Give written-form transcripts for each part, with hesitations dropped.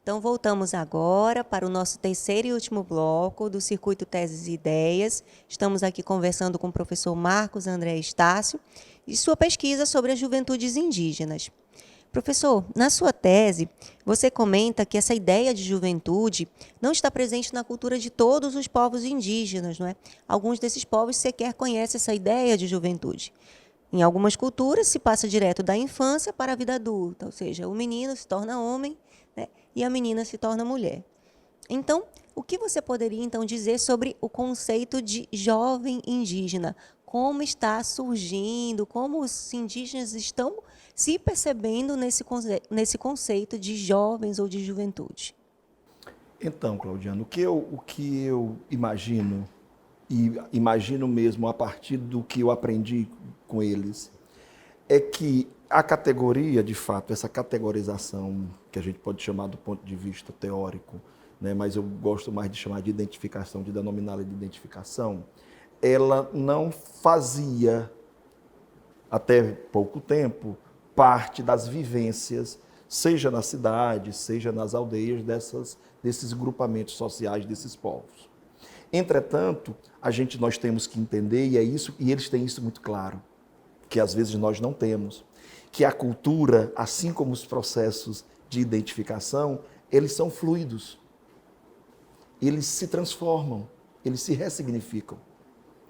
Então, voltamos agora para o nosso terceiro e último bloco do Circuito Teses e Ideias. Estamos aqui conversando com o professor Marcos André Estácio e sua pesquisa sobre as juventudes indígenas. Professor, na sua tese, você comenta que essa ideia de juventude não está presente na cultura de todos os povos indígenas, não é? Alguns desses povos sequer conhecem essa ideia de juventude. Em algumas culturas, se passa direto da infância para a vida adulta, ou seja, o menino se torna homem, né, e a menina se torna mulher. Então, o que você poderia então dizer sobre o conceito de jovem indígena? Como está surgindo, como os indígenas estão se percebendo nesse conceito de jovens ou de juventude? Então, Claudiano, o que eu imagino, e imagino mesmo a partir do que eu aprendi com eles, é que a categoria, de fato, essa categorização, que a gente pode chamar do ponto de vista teórico, né, mas eu gosto mais de chamar de identificação, de denominá-la de identificação, ela não fazia, até pouco tempo, parte das vivências, seja na cidade, seja nas aldeias desses grupamentos sociais, desses povos. Entretanto, nós temos que entender, e é isso, e eles têm isso muito claro, que às vezes nós não temos, que a cultura, assim como os processos de identificação, eles são fluidos, eles se transformam, eles se ressignificam.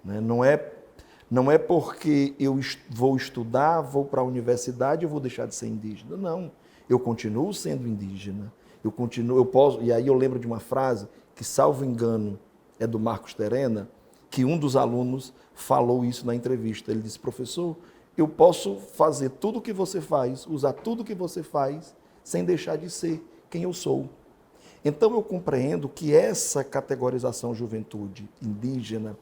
Né? Não é porque eu vou estudar, vou para a universidade, eu vou deixar de ser indígena. Não, eu continuo sendo indígena. Eu posso, e aí eu lembro de uma frase que, salvo engano, é do Marcos Terena, que um dos alunos falou isso na entrevista. Ele disse: professor, eu posso fazer tudo o que você faz, usar tudo o que você faz, sem deixar de ser quem eu sou. Então eu compreendo que essa categorização juventude indígena,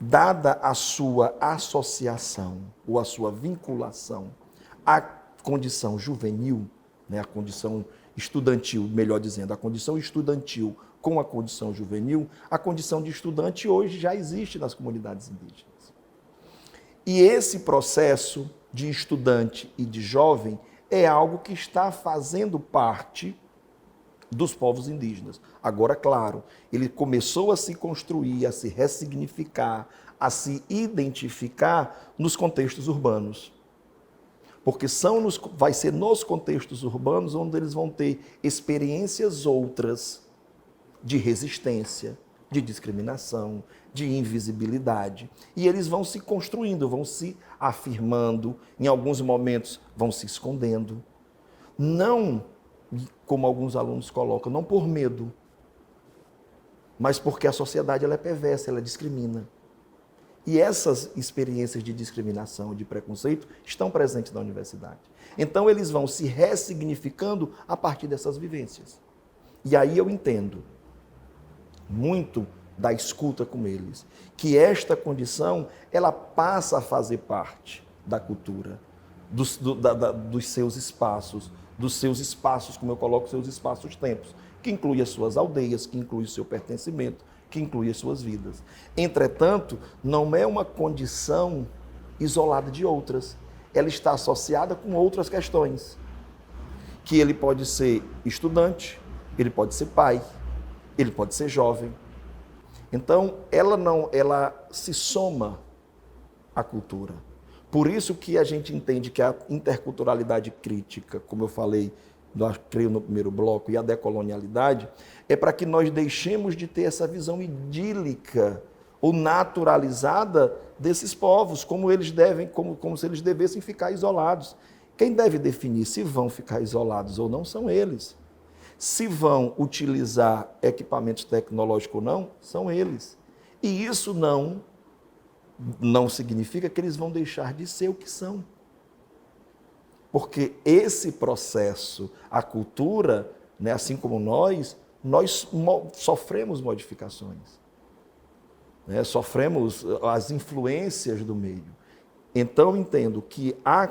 dada a sua associação ou a sua vinculação à condição juvenil, né, a condição estudantil, melhor dizendo, a condição estudantil com a condição juvenil, a condição de estudante hoje já existe nas comunidades indígenas. E esse processo de estudante e de jovem é algo que está fazendo parte dos povos indígenas. Agora, claro, ele começou a se construir, a se ressignificar, a se identificar nos contextos urbanos. Porque vai ser nos contextos urbanos onde eles vão ter experiências outras de resistência, de discriminação, de invisibilidade. E eles vão se construindo, vão se afirmando, em alguns momentos vão se escondendo. Não, como alguns alunos colocam, não por medo, mas porque a sociedade ela é perversa, ela discrimina. E essas experiências de discriminação, de preconceito, estão presentes na universidade. Então, eles vão se ressignificando a partir dessas vivências. E aí eu entendo muito da escuta com eles, que esta condição, ela passa a fazer parte da cultura, dos seus espaços, como eu coloco, seus espaços-tempos, que inclui as suas aldeias, que inclui o seu pertencimento, que inclui as suas vidas. Entretanto, não é uma condição isolada de outras. Ela está associada com outras questões, que ele pode ser estudante, ele pode ser pai, ele pode ser jovem. Então, ela se soma à cultura. Por isso que a gente entende que a interculturalidade crítica, como eu falei, creio no primeiro bloco, e a decolonialidade, é para que nós deixemos de ter essa visão idílica ou naturalizada desses povos, como se eles devessem ficar isolados. Quem deve definir se vão ficar isolados ou não são eles. Se vão utilizar equipamentos tecnológicos ou não, são eles. E isso não significa que eles vão deixar de ser o que são. Porque esse processo, a cultura, né, assim como nós sofremos modificações. Né, sofremos as influências do meio. Então, entendo que a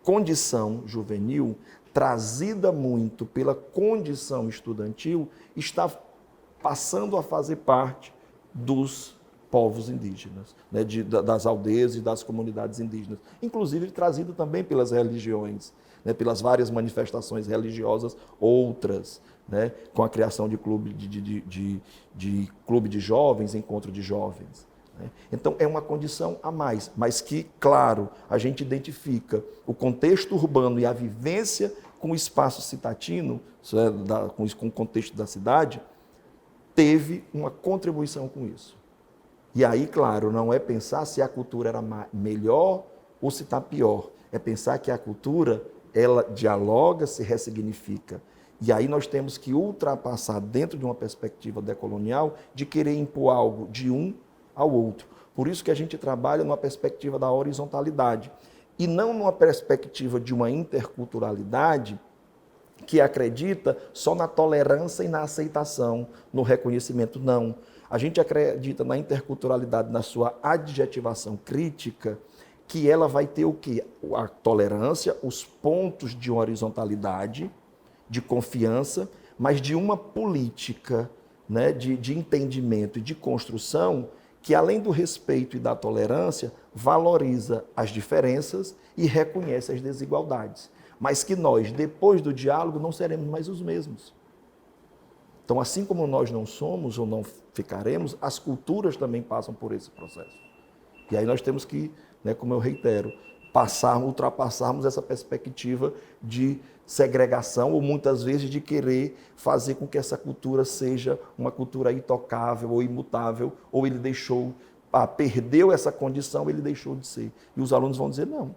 condição juvenil, trazida muito pela condição estudantil, está passando a fazer parte dos povos indígenas, né, das aldeias e das comunidades indígenas, inclusive trazido também pelas religiões, né, pelas várias manifestações religiosas outras, né, com a criação de clube de jovens, encontro de jovens. Né. Então, é uma condição a mais, mas que, claro, a gente identifica o contexto urbano e a vivência com o espaço citatino, com o contexto da cidade, teve uma contribuição com isso. E aí, claro, não é pensar se a cultura era melhor ou se está pior. É pensar que a cultura, ela dialoga, se ressignifica. E aí nós temos que ultrapassar, dentro de uma perspectiva decolonial, de querer impor algo de um ao outro. Por isso que a gente trabalha numa perspectiva da horizontalidade. E não numa perspectiva de uma interculturalidade que acredita só na tolerância e na aceitação, no reconhecimento. Não. A gente acredita na interculturalidade, na sua adjetivação crítica, que ela vai ter o quê? A tolerância, os pontos de horizontalidade, de confiança, mas de uma política, né, de entendimento e de construção que, além do respeito e da tolerância, valoriza as diferenças e reconhece as desigualdades. Mas que nós, depois do diálogo, não seremos mais os mesmos. Então, assim como nós não somos ou não ficaremos, as culturas também passam por esse processo. E aí nós temos que, né, como eu reitero, ultrapassarmos essa perspectiva de segregação ou muitas vezes de querer fazer com que essa cultura seja uma cultura intocável ou imutável, ou ele perdeu essa condição, ele deixou de ser. E os alunos vão dizer, não,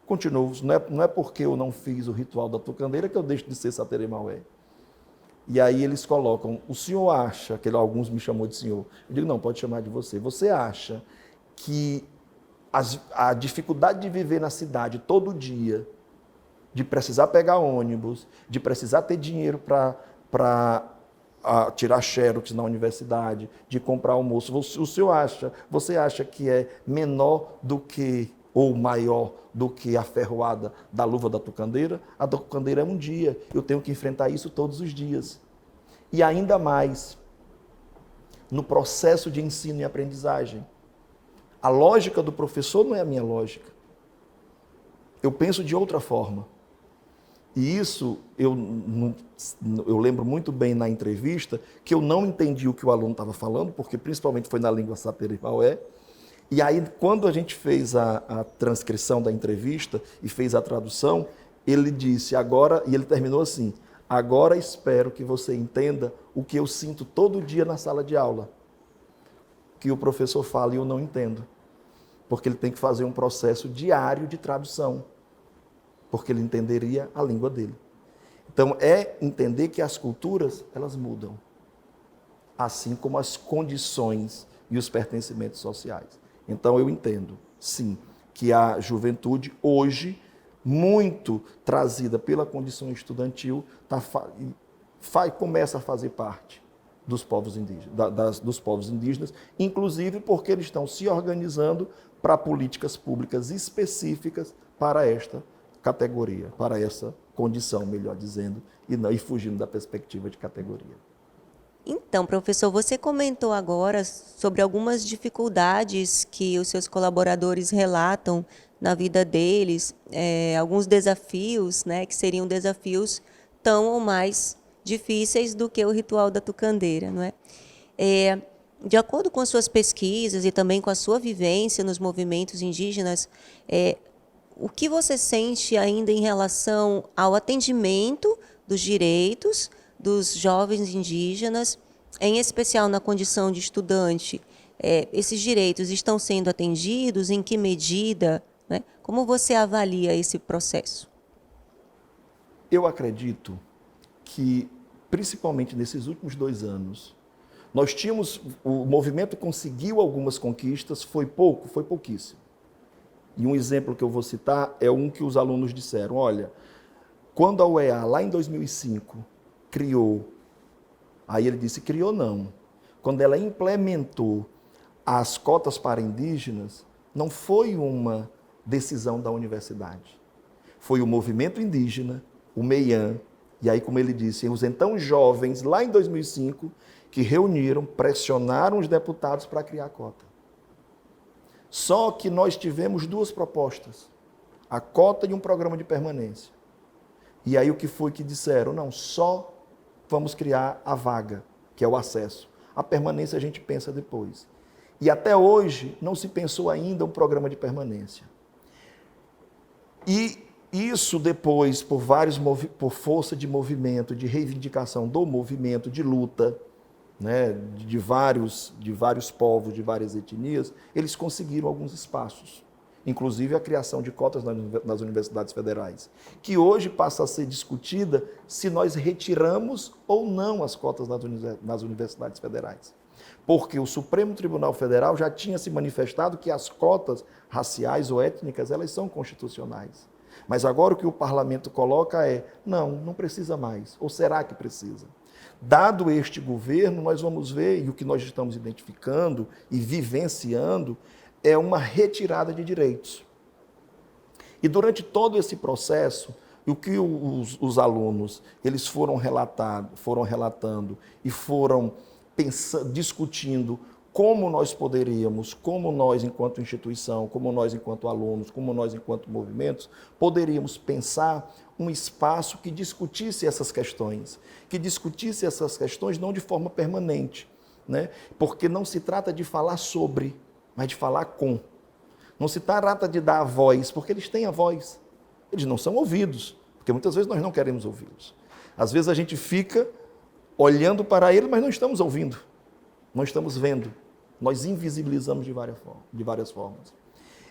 continuo, não é porque eu não fiz o ritual da tucandeira que eu deixo de ser Sateremaué. E aí eles colocam, o senhor acha, que alguns me chamou de senhor, eu digo, não, pode chamar de você. Você acha que a dificuldade de viver na cidade todo dia, de precisar pegar ônibus, de precisar ter dinheiro para tirar xerox na universidade, de comprar almoço, você acha que é menor do que, ou maior do que a ferroada da luva da tucandeira? A tucandeira é um dia, eu tenho que enfrentar isso todos os dias. E ainda mais, no processo de ensino e aprendizagem. A lógica do professor não é a minha lógica. Eu penso de outra forma. E isso, eu lembro muito bem na entrevista, que eu não entendi o que o aluno estava falando, porque principalmente foi na língua Sateremaué. E aí, quando a gente fez a transcrição da entrevista e fez a tradução, ele disse, agora, e ele terminou assim, agora espero que você entenda o que eu sinto todo dia na sala de aula. Que o professor fala e eu não entendo. Porque ele tem que fazer um processo diário de tradução. Porque ele entenderia a língua dele. Então, é entender que as culturas, elas mudam. Assim como as condições e os pertencimentos sociais. Então, eu entendo, sim, que a juventude hoje, muito trazida pela condição estudantil, começa a fazer parte dos povos indígenas, inclusive porque eles estão se organizando para políticas públicas específicas para esta categoria, para essa condição, melhor dizendo, e fugindo da perspectiva de categoria. Então, professor, você comentou agora sobre algumas dificuldades que os seus colaboradores relatam na vida deles, alguns desafios, né, que seriam desafios tão ou mais difíceis do que o ritual da tucandeira, não é? De acordo com as suas pesquisas e também com a sua vivência nos movimentos indígenas, o que você sente ainda em relação ao atendimento dos direitos dos jovens indígenas, em especial na condição de estudante? Esses direitos estão sendo atendidos? Em que medida? Né? Como você avalia esse processo? Eu acredito que, principalmente nesses últimos 2 anos, o movimento conseguiu algumas conquistas, foi pouquíssimo. E um exemplo que eu vou citar é um que os alunos disseram, olha, quando a UEA, lá em 2005, criou, aí ele disse, criou não, quando ela implementou as cotas para indígenas, não foi uma decisão da universidade. Foi o movimento indígena, o MEIAN, e aí, como ele disse, os então jovens, lá em 2005, que reuniram, pressionaram os deputados para criar a cota. Só que nós tivemos duas propostas, a cota e um programa de permanência. E aí o que foi que disseram? Não, só vamos criar a vaga, que é o acesso. A permanência a gente pensa depois. E até hoje não se pensou ainda um programa de permanência. E isso depois, por força de movimento, de reivindicação do movimento, de luta, né, de vários povos, de várias etnias, eles conseguiram alguns espaços. Inclusive a criação de cotas nas universidades federais, que hoje passa a ser discutida se nós retiramos ou não as cotas nas universidades federais. Porque o Supremo Tribunal Federal já tinha se manifestado que as cotas raciais ou étnicas, elas são constitucionais. Mas agora o que o parlamento coloca é, não precisa mais, ou será que precisa? Dado este governo, nós vamos ver, e o que nós estamos identificando e vivenciando, é uma retirada de direitos. E durante todo esse processo, o que os alunos eles foram relatando e foram discutindo como nós poderíamos, como nós enquanto instituição, como nós enquanto alunos, como nós enquanto movimentos, poderíamos pensar um espaço que discutisse essas questões não de forma permanente, né? Porque não se trata de falar sobre, mas de falar com. Não se trata de dar a voz, porque eles têm a voz. Eles não são ouvidos, porque muitas vezes nós não queremos ouvi-los. Às vezes a gente fica olhando para ele, mas não estamos ouvindo, não estamos vendo. Nós invisibilizamos de várias formas.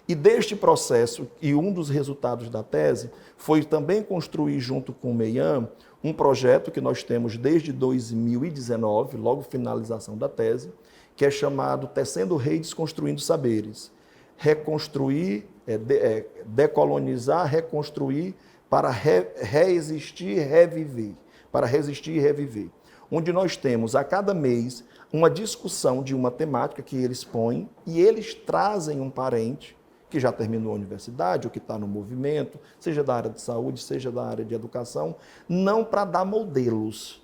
E deste processo, e um dos resultados da tese, foi também construir junto com o MEIAN um projeto que nós temos desde 2019, logo finalização da tese, que é chamado Tecendo Redes, Construindo Saberes. Reconstruir, decolonizar, reconstruir para reexistir, reviver. Para resistir e reviver. Onde nós temos a cada mês uma discussão de uma temática que eles põem e eles trazem um parente que já terminou a universidade ou que está no movimento, seja da área de saúde, seja da área de educação, não para dar modelos,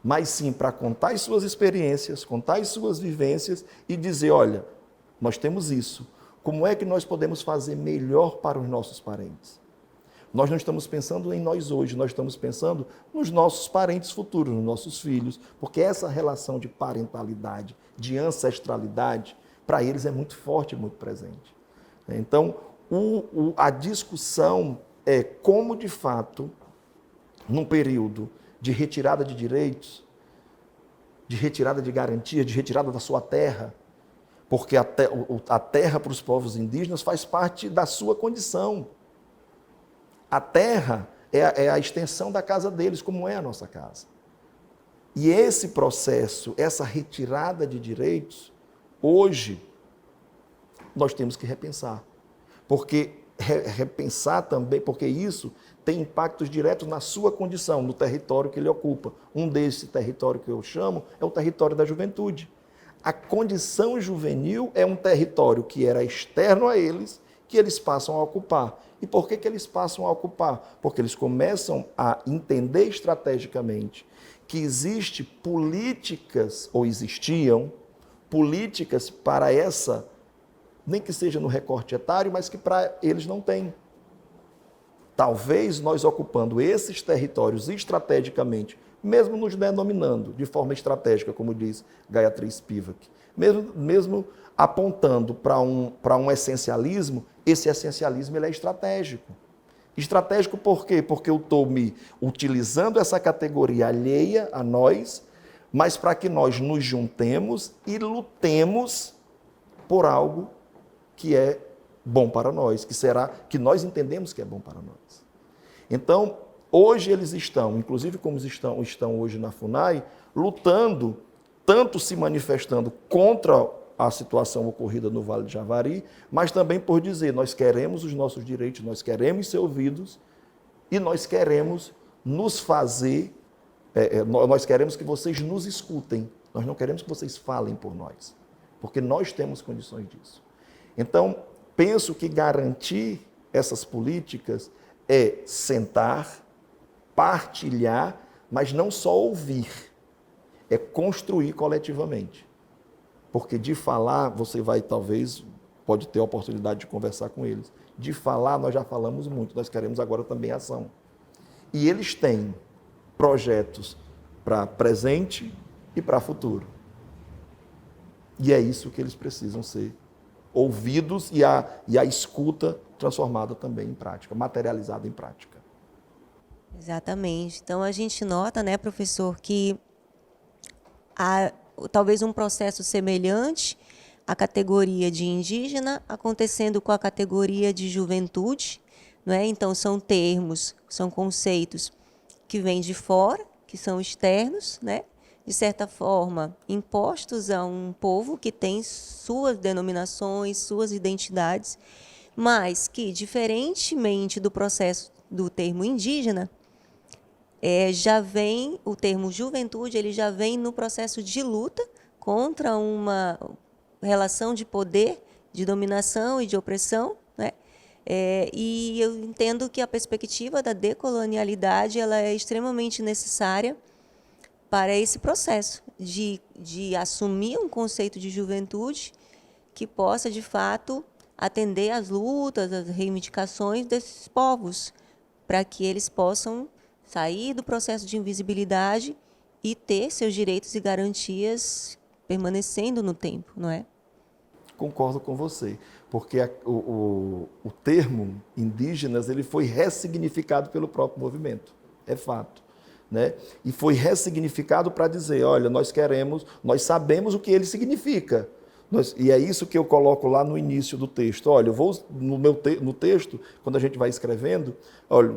mas sim para contar as suas experiências, contar as suas vivências e dizer, olha, nós temos isso, como é que nós podemos fazer melhor para os nossos parentes? Nós não estamos pensando em nós hoje, nós estamos pensando nos nossos parentes futuros, nos nossos filhos, porque essa relação de parentalidade, de ancestralidade, para eles é muito forte, muito presente. Então, a discussão é como, de fato, num período de retirada de direitos, de retirada de garantia, de retirada da sua terra, porque a terra para os povos indígenas faz parte da sua condição. A terra é a extensão da casa deles, como é a nossa casa. E esse processo, essa retirada de direitos, hoje, nós temos que repensar. Porque repensar também, porque isso tem impactos diretos na sua condição, no território que ele ocupa. Um desse território que eu chamo é o território da juventude. A condição juvenil é um território que era externo a eles, que eles passam a ocupar. E por que eles passam a ocupar? Porque eles começam a entender estrategicamente que existem políticas, ou existiam, políticas para essa, nem que seja no recorte etário, mas que para eles não tem. Talvez nós ocupando esses territórios estrategicamente, mesmo nos denominando de forma estratégica, como diz Gayatri Spivak, mesmo apontando para um essencialismo, esse essencialismo ele é estratégico. Estratégico por quê? Porque eu estou me utilizando essa categoria alheia a nós, mas para que nós nos juntemos e lutemos por algo que é bom para nós, que nós entendemos que é bom para nós. Então, hoje eles estão, inclusive como estão hoje na FUNAI, lutando, tanto se manifestando contra a situação ocorrida no Vale do Javari, mas também por dizer, nós queremos os nossos direitos, nós queremos ser ouvidos e nós queremos nos fazer, nós queremos que vocês nos escutem, nós não queremos que vocês falem por nós, porque nós temos condições disso. Então, penso que garantir essas políticas é sentar, partilhar, mas não só ouvir, é construir coletivamente. Porque de falar, você vai, talvez, pode ter a oportunidade de conversar com eles. De falar, nós já falamos muito, nós queremos agora também ação. E eles têm projetos para presente e para futuro. E é isso que eles precisam ser ouvidos e a escuta transformada também em prática, materializada em prática. Exatamente. Então, a gente nota, né, professor, que há talvez um processo semelhante à categoria de indígena acontecendo com a categoria de juventude, não é? Então, são termos, são conceitos que vêm de fora, que são externos, né? De certa forma, impostos a um povo que tem suas denominações, suas identidades, mas que, diferentemente do processo do termo indígena, já vem, o termo juventude, ele já vem no processo de luta contra uma relação de poder, de dominação e de opressão, né? E eu entendo que a perspectiva da decolonialidade ela é extremamente necessária para esse processo de assumir um conceito de juventude que possa, de fato, atender às lutas, às reivindicações desses povos, para que eles possam sair do processo de invisibilidade e ter seus direitos e garantias permanecendo no tempo, não é? Concordo com você, porque o termo indígenas ele foi ressignificado pelo próprio movimento, é fato. Né? E foi ressignificado para dizer, olha, nós sabemos o que ele significa. E é isso que eu coloco lá no início do texto. Olha, eu vou no texto, quando a gente vai escrevendo, olha,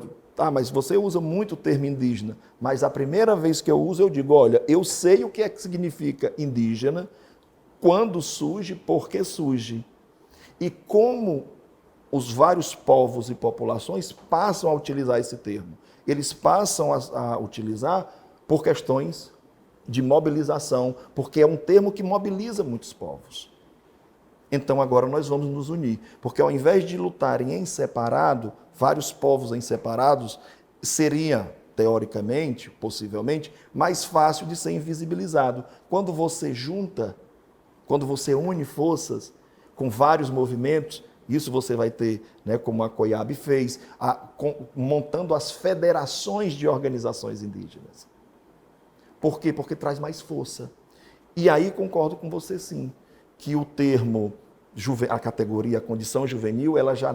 mas você usa muito o termo indígena, mas a primeira vez que eu uso, eu digo, olha, eu sei o que é que significa indígena, quando surge, por que surge. E como os vários povos e populações passam a utilizar esse termo. Eles passam a utilizar por questões de mobilização, porque é um termo que mobiliza muitos povos. Então agora nós vamos nos unir, porque ao invés de lutarem em separado, vários povos em separados, seria, teoricamente, possivelmente, mais fácil de ser invisibilizado. Quando você junta, quando você une forças com vários movimentos, isso você vai ter, né, como a COIAB fez, montando as federações de organizações indígenas. Por quê? Porque traz mais força. E aí concordo com você sim, que o termo, a categoria, a condição juvenil, ela já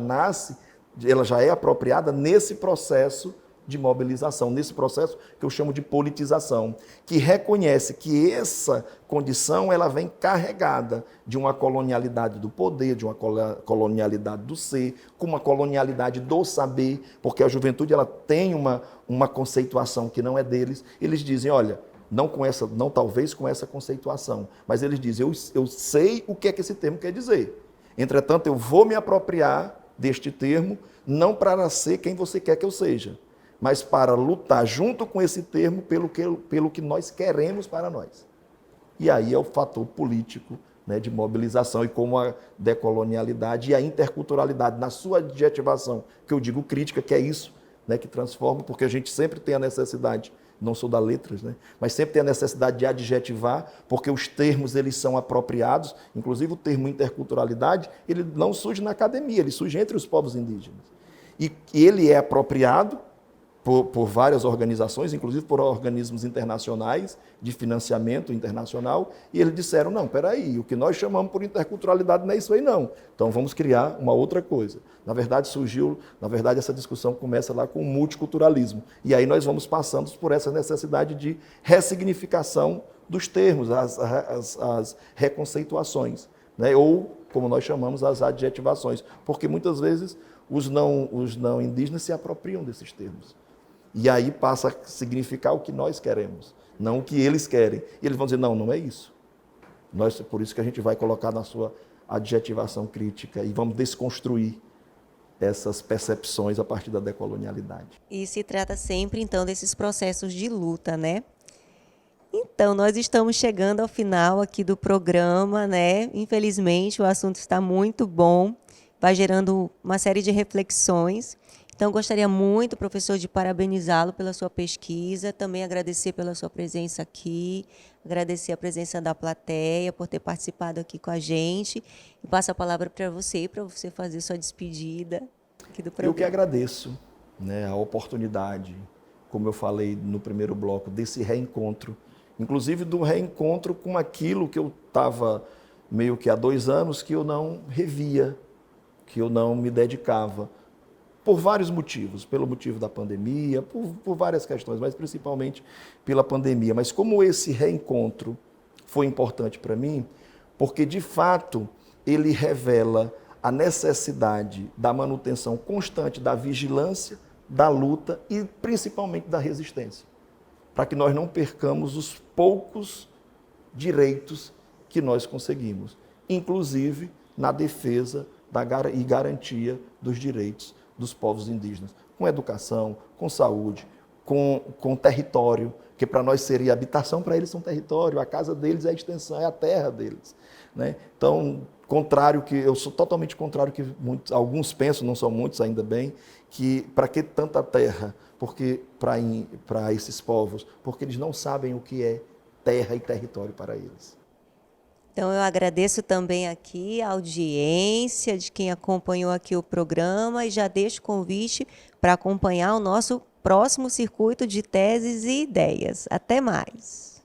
é apropriada nesse processo de mobilização, nesse processo que eu chamo de politização, que reconhece que essa condição ela vem carregada de uma colonialidade do poder, de uma colonialidade do ser, com uma colonialidade do saber, porque a juventude ela tem uma conceituação que não é deles. Eles dizem, olha, não talvez com essa conceituação, mas eles dizem, eu sei o que é que esse termo quer dizer. Entretanto, eu vou me apropriar deste termo, não para ser quem você quer que eu seja, mas para lutar junto com esse termo pelo que nós queremos para nós. E aí é o fator político, né, de mobilização, e como a decolonialidade e a interculturalidade, na sua adjetivação, que eu digo crítica, que é isso, né, que transforma, porque a gente sempre tem a necessidade, não sou da letras, né, mas sempre tem a necessidade de adjetivar, porque os termos eles são apropriados, inclusive o termo interculturalidade, ele não surge na academia, ele surge entre os povos indígenas. E ele é apropriado por várias organizações, inclusive por organismos internacionais, de financiamento internacional, e eles disseram, não, peraí, o que nós chamamos por interculturalidade não é isso aí não, então vamos criar uma outra coisa. Na verdade, essa discussão começa lá com o multiculturalismo, e aí nós vamos passando por essa necessidade de ressignificação dos termos, as reconceituações, né? Ou, como nós chamamos, as adjetivações, porque muitas vezes os não indígenas se apropriam desses termos. E aí passa a significar o que nós queremos, não o que eles querem. E eles vão dizer, não é isso. Por isso que a gente vai colocar na sua adjetivação crítica e vamos desconstruir essas percepções a partir da decolonialidade. E se trata sempre, então, desses processos de luta, né? Então, nós estamos chegando ao final aqui do programa, né? Infelizmente, o assunto está muito bom, vai gerando uma série de reflexões. Então, gostaria muito, professor, de parabenizá-lo pela sua pesquisa, também agradecer pela sua presença aqui, agradecer a presença da plateia por ter participado aqui com a gente e passo a palavra para você fazer sua despedida aqui do programa. Eu que agradeço, né, a oportunidade, como eu falei no primeiro bloco, desse reencontro, inclusive do reencontro com aquilo que eu estava meio que há 2 anos que eu não revia, que eu não me dedicava, por vários motivos, pelo motivo da pandemia, por várias questões, mas principalmente pela pandemia. Mas como esse reencontro foi importante para mim, porque de fato ele revela a necessidade da manutenção constante da vigilância, da luta e principalmente da resistência, para que nós não percamos os poucos direitos que nós conseguimos, inclusive na defesa e garantia dos direitos dos povos indígenas, com educação, com saúde, com território, que para nós seria habitação, para eles são território, a casa deles é a extensão, é a terra deles, né? Então, eu sou totalmente contrário que alguns pensam, não são muitos ainda bem, que para que tanta terra? Porque para esses povos, porque eles não sabem o que é terra e território para eles. Então, eu agradeço também aqui a audiência de quem acompanhou aqui o programa e já deixo o convite para acompanhar o nosso próximo circuito de teses e ideias. Até mais!